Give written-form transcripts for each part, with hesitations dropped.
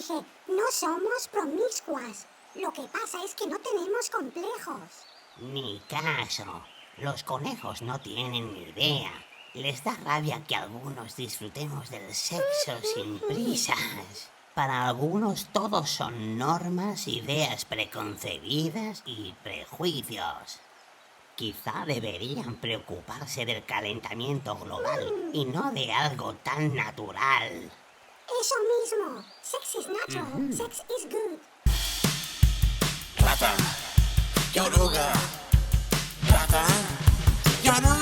dije, no somos promiscuas. Lo que pasa es que no tenemos complejos. Ni caso. Los conejos no tienen ni idea. Les da rabia que algunos disfrutemos del sexo sin prisas. Para algunos todos son normas, ideas preconcebidas y prejuicios. Quizá deberían preocuparse del calentamiento global y no de algo tan natural. Eso mismo. Sex is natural. Sex is good. Rata, yoruga. Rata, yoruga.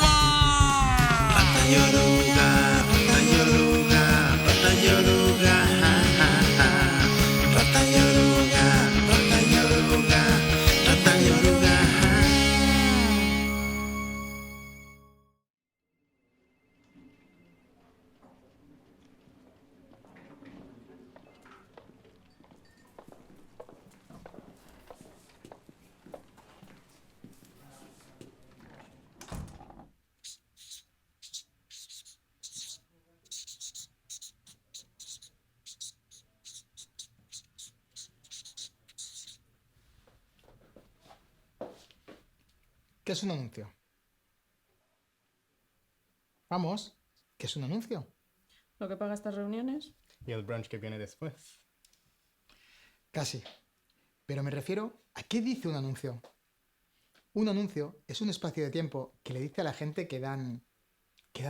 Rata, yoruga. Rata, yoruga. Rata, yoruga. Rata, yoruga. Rata, yoruga. Rata, yoruga. ¿Qué es un anuncio? Vamos, ¿qué es un anuncio? ¿Lo que paga estas reuniones? Y el brunch que viene después. Casi. Pero me refiero a qué dice un anuncio. Un anuncio es un espacio de tiempo que le dice a la gente que dan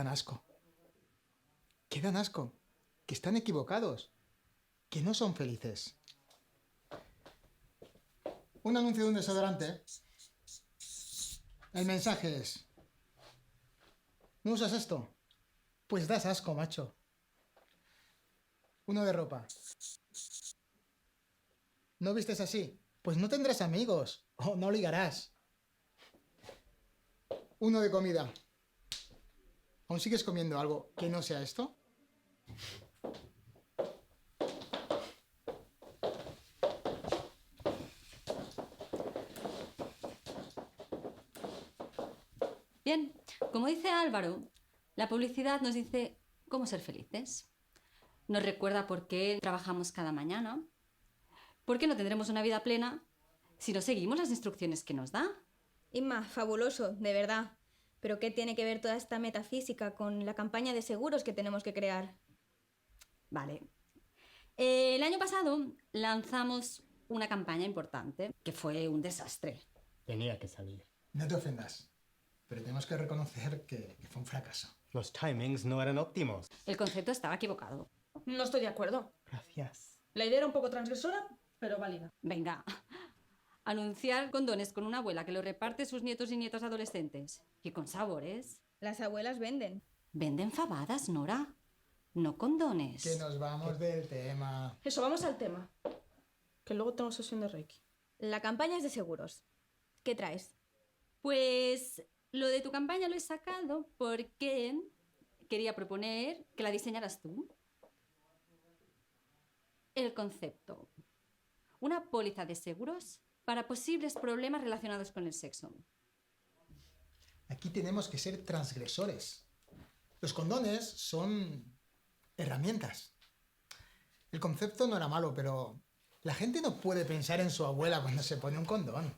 asco. Que dan asco. Que están equivocados. Que no son felices. Un anuncio de un desodorante. El mensaje es: ¿no usas esto? Pues das asco, macho. Uno de ropa. ¿No vistes así? Pues no tendrás amigos o no ligarás. Uno de comida. ¿Aún sigues comiendo algo que no sea esto? Bien, como dice Álvaro, la publicidad nos dice cómo ser felices. Nos recuerda por qué trabajamos cada mañana, por qué no tendremos una vida plena si no seguimos las instrucciones que nos da. Inma, fabuloso, de verdad. Pero ¿qué tiene que ver toda esta metafísica con la campaña de seguros que tenemos que crear? Vale. El año pasado lanzamos una campaña importante que fue un desastre. Tenía que salir. No te ofendas, pero tenemos que reconocer que fue un fracaso. Los timings no eran óptimos. El concepto estaba equivocado. No estoy de acuerdo. Gracias. La idea era un poco transgresora, pero válida. Venga, anunciar condones con una abuela que lo reparte sus nietos y nietas adolescentes. Y con sabores. Las abuelas venden. Venden fabadas, Nora. No condones. Que nos vamos del tema. Eso, vamos al tema. Que luego tengo sesión de Reiki. La campaña es de seguros. ¿Qué traes? Pues lo de tu campaña lo he sacado porque quería proponer que la diseñaras tú. El concepto. Una póliza de seguros para posibles problemas relacionados con el sexo. Aquí tenemos que ser transgresores. Los condones son herramientas. El concepto no era malo, pero la gente no puede pensar en su abuela cuando se pone un condón.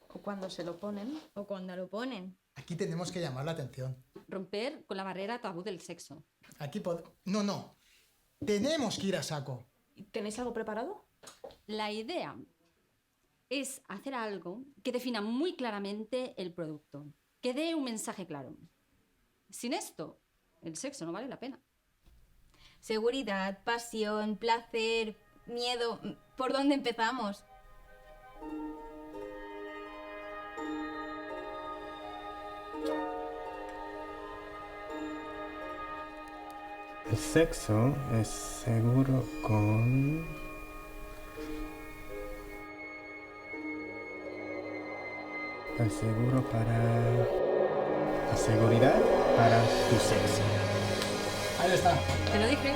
O cuando se lo ponen. O cuando lo ponen. Aquí tenemos que llamar la atención. Romper con la barrera tabú del sexo. No. Tenemos que ir a saco. ¿Tenéis algo preparado? La idea es hacer algo que defina muy claramente el producto, que dé un mensaje claro. Sin esto, el sexo no vale la pena. Seguridad, pasión, placer, miedo. ¿Por dónde empezamos? El sexo es seguro con... El seguro para... La seguridad para tu sexo. Ahí está. Te lo dije.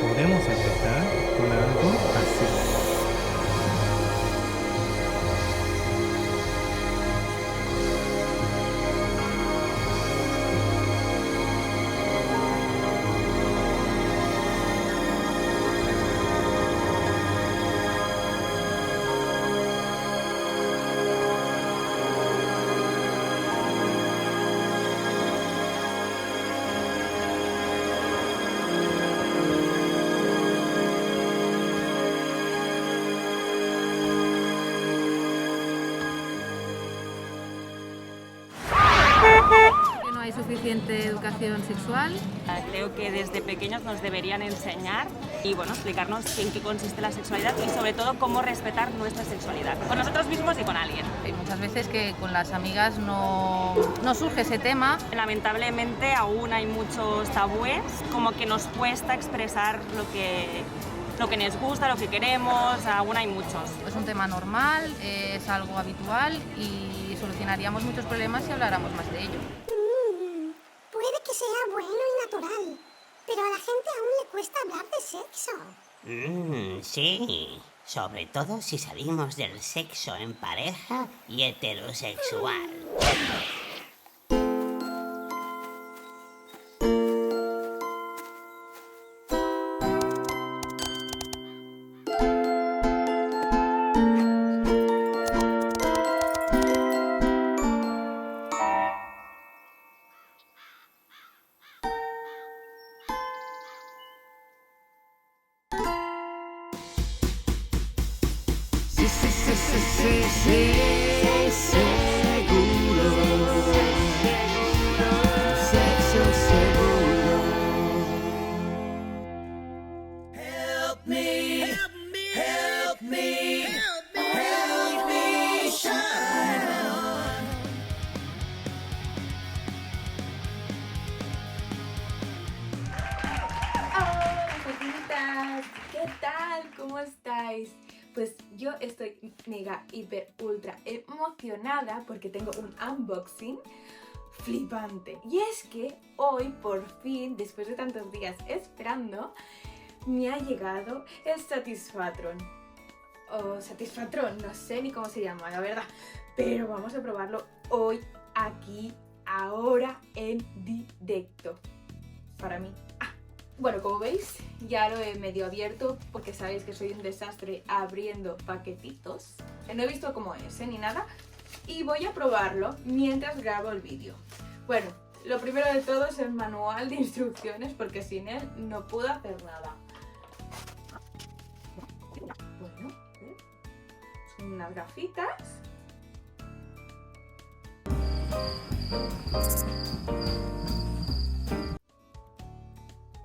Podemos empezar con algo así. suficiente educación sexual. Creo que desde pequeños nos deberían enseñar y bueno, explicarnos en qué consiste la sexualidad y sobre todo cómo respetar nuestra sexualidad, con nosotros mismos y con alguien. Hay muchas veces que con las amigas no surge ese tema. Lamentablemente aún hay muchos tabúes, como que nos cuesta expresar lo que nos gusta, lo que queremos, aún hay muchos. Es un tema normal, es algo habitual y solucionaríamos muchos problemas si habláramos más de ello. Puede que sea bueno y natural, pero a la gente aún le cuesta hablar de sexo. Sí, sobre todo si salimos del sexo en pareja y heterosexual. ¿Qué tal? ¿Cómo estáis? Pues yo estoy mega, hiper, ultra emocionada porque tengo un unboxing flipante. Y es que hoy, por fin, después de tantos días esperando, me ha llegado el Satisfatron. O Satisfatron, no sé ni cómo se llama, la verdad. Pero vamos a probarlo hoy, aquí, ahora, en directo. Para mí. Bueno, como veis, ya lo he medio abierto porque sabéis que soy un desastre abriendo paquetitos. No he visto cómo es, ni nada. Y voy a probarlo mientras grabo el vídeo. Bueno, lo primero de todo es el manual de instrucciones porque sin él no puedo hacer nada. Bueno, son unas gafitas.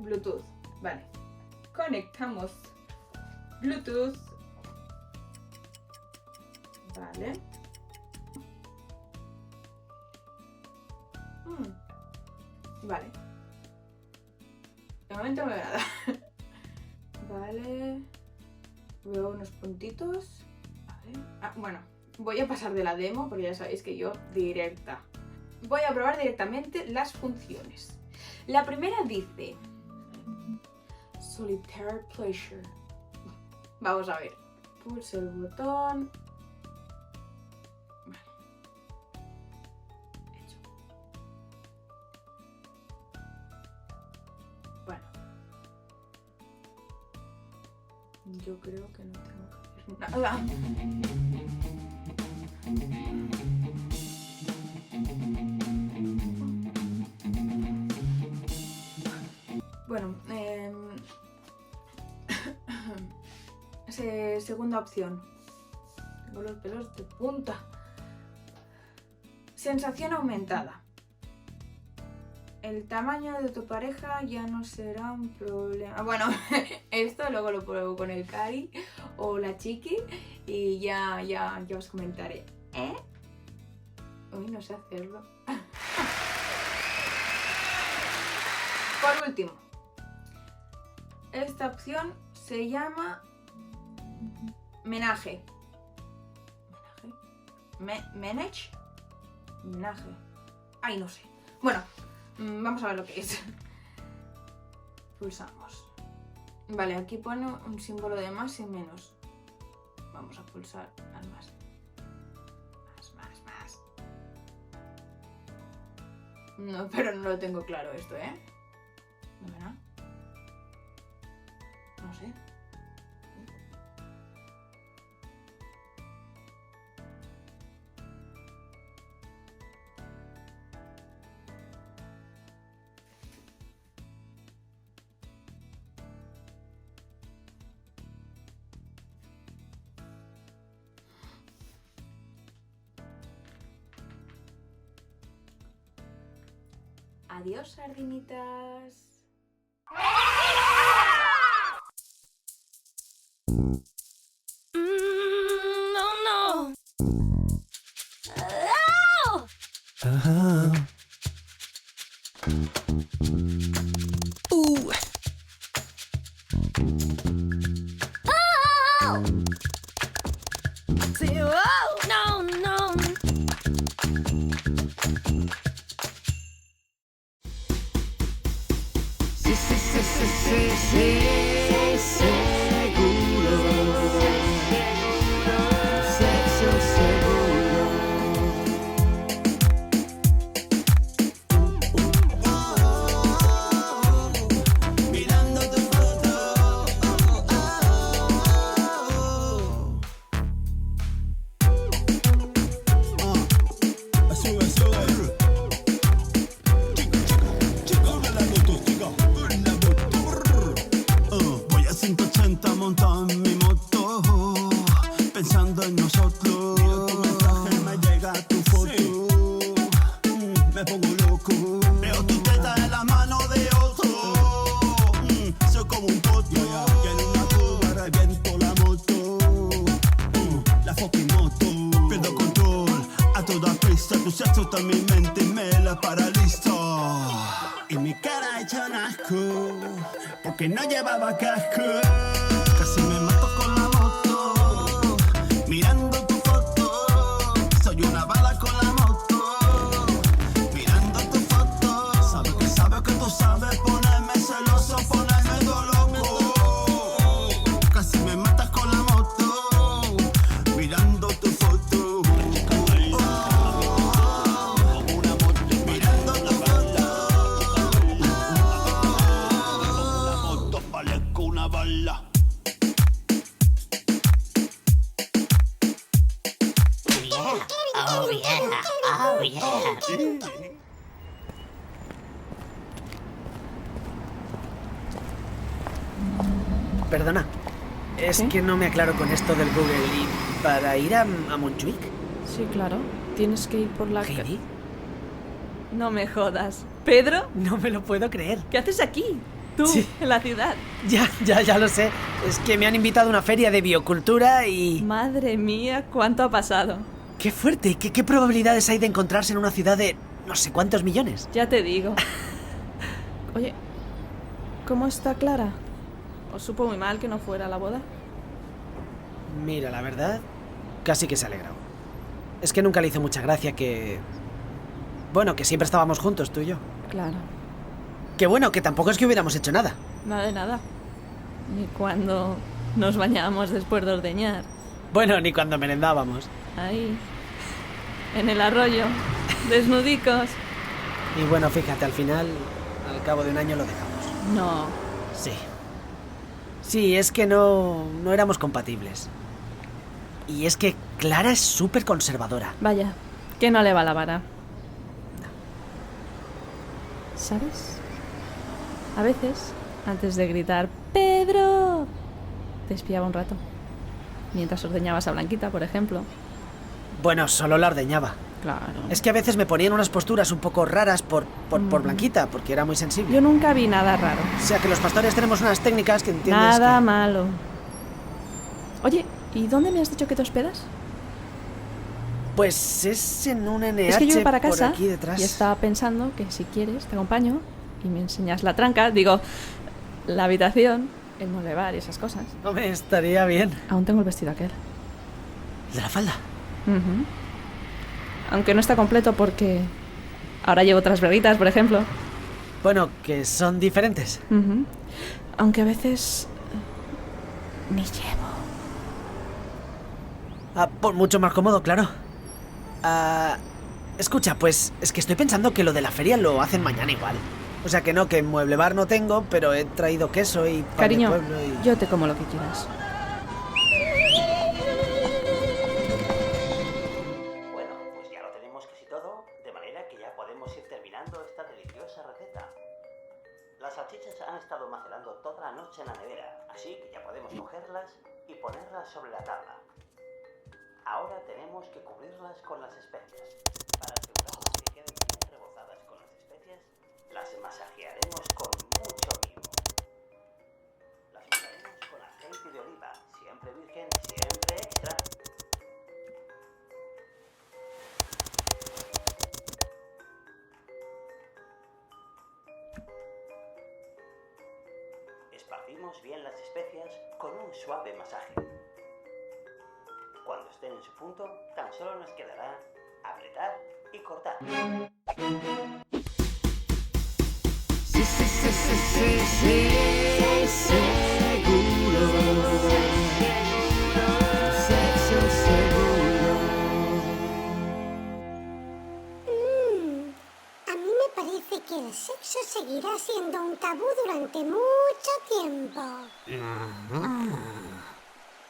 Bluetooth, vale. Conectamos Bluetooth. Vale. Vale. De momento no veo nada. Vale. Veo unos puntitos. Vale. Bueno, voy a pasar de la demo porque ya sabéis que yo directa. Voy a probar directamente las funciones. La primera dice Solitaire Pleasure. Vamos a ver. Pulse el botón. Vale. Hecho. Bueno. Yo creo que no tengo que hacer nada. Bueno, segunda opción. Tengo los pelos de punta. Sensación aumentada. El tamaño de tu pareja ya no será un problema. Bueno, esto luego lo pruebo con el Cari o la Chiqui y ya os comentaré. Uy, no sé hacerlo. Por último, esta opción se llama Menage. Menage. Menage. Ay, no sé. Bueno, vamos a ver lo que es. Pulsamos. Vale, aquí pone un símbolo de más y menos. Vamos a pulsar al más. Más. No, pero no lo tengo claro esto, ¿eh? ¿No verá? No sé. Adiós, sardinitas. No. Ajá. Sí, no. Sí, seguro. Sexo seguro. Mirando tu foto. Sube. Chica, la moto, chica. Voy a 180 montado en mi moto, pensando en nosotros. Miro tu mensaje, me llega tu foto. Me pongo loco. Veo tu teta en la mano de otro. Soy como un poto. Y en una curva reviento la moto. La fucking moto. Pierdo control a toda prisa. Tu sexo está en mi mente y me la paraliza. Y mi cara hecha un asco, porque no llevaba casco. Casi me mato con la moto, mirando tu foto. Soy una bala con la moto, mirando tu foto. Sabes que tú sabes ponerme celoso, ponerme todo loco. Casi me matas con la moto, mirando tu foto. Mirando tu foto. Parezco una bala. Oh yeah. Perdona, es que no me aclaro con esto del Google. ¿Y para ir a Montjuic? Sí, claro. Tienes que ir por la... ¿Heidi? No me jodas. ¿Pedro? No me lo puedo creer. ¿Qué haces aquí? Tú, Sí. en la ciudad. Ya lo sé. Es que me han invitado a una feria de biocultura y... Madre mía, ¿cuánto ha pasado? ¡Qué fuerte! ¿Qué probabilidades hay de encontrarse en una ciudad de no sé cuántos millones? Ya te digo. Oye, ¿cómo está Clara? ¿Os supo muy mal que no fuera a la boda? Mira, la verdad, casi que se ha alegrado. Es que nunca le hizo mucha gracia que... Bueno, que siempre estábamos juntos, tú y yo. Claro. Que bueno, que tampoco es que hubiéramos hecho nada. Nada de nada. Ni cuando nos bañábamos después de ordeñar. Bueno, ni cuando merendábamos. Ahí, en el arroyo, desnudicos. Y bueno, fíjate, al final, al cabo de un año lo dejamos. No. Sí. Sí, es que no éramos compatibles. Y es que Clara es súper conservadora. Vaya, que no le va la vara. ¿Sabes? A veces, antes de gritar ¡Pedro!, te espiaba un rato. Mientras ordeñabas a Blanquita, por ejemplo. Bueno, solo la ordeñaba. Claro. Es que a veces me ponían unas posturas un poco raras por Blanquita, porque era muy sensible. Yo nunca vi nada raro. O sea que los pastores tenemos unas técnicas que entiendes Nada que... malo. Oye, ¿y dónde me has dicho que te hospedas? Pues es en un NH Es que yo voy para por casa aquí detrás. y estaba pensando que si quieres te acompaño y me enseñas la tranca, digo, la habitación, el mueble bar y esas cosas. Hombre, estaría bien. Aún tengo el vestido aquel. ¿De la falda? Ujú. Aunque no está completo porque ahora llevo otras braguitas, por ejemplo. Bueno, que son diferentes. Ujú. Aunque a veces ni llevo. Por mucho más cómodo, claro. Escucha, pues es que estoy pensando que lo de la feria lo hacen mañana igual. O sea que no, que mueble bar no tengo, pero he traído queso y pan Cariño, de pueblo y... yo te como lo que quieras. Bueno, pues ya lo tenemos casi todo, de manera que ya podemos ir terminando esta deliciosa receta. Las salchichas han estado macerando toda la noche en la nevera, así que ya podemos cogerlas y ponerlas sobre la tabla. Ahora tenemos que cubrirlas con las especias. Para asegurarnos que queden bien rebozadas con las especias, Mezclemos bien las especias con un suave masaje. Cuando estén en su punto, tan solo nos quedará apretar y cortar. Sí, sí, sí, sí, sí, sí, seguro. Sexo seguro. A mí me parece que el sexo seguirá siendo un tabú durante mucho tiempo.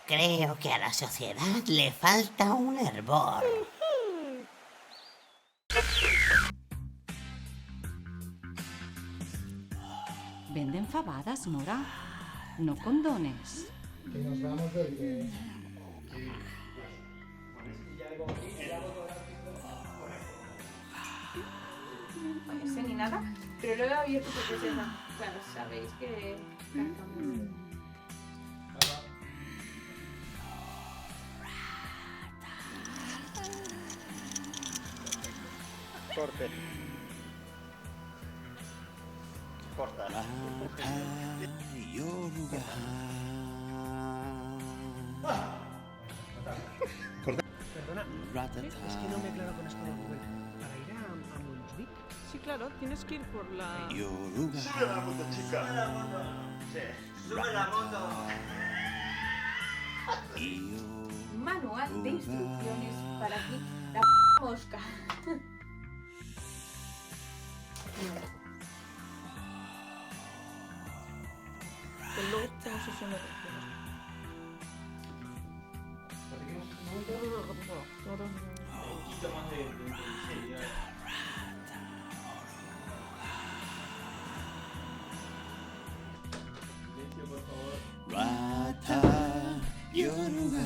Creo que a la sociedad le falta un hervor. ¿Venden fabadas, Nora? No condones. Que nos vamos del que... No sé ni nada, pero lo he abierto porque es esa. Claro, sabéis que... Corte. Corta. Perdona, es que no me aclaro con esto de Google. ¿Para ir a Montjuic? Sí, claro, tienes que ir por la... Sube la moto, chica. Sube la moto. Sí. Sube la moto. Manual de instrucciones para aquí la mosca. Que luego tengo sesión de reacciones. Rata Yoruga.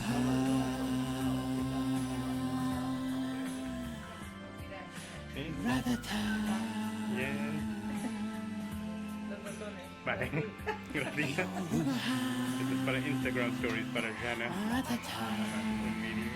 Vale, gracias. Esto es para Instagram Stories, para Jana. Un vídeo.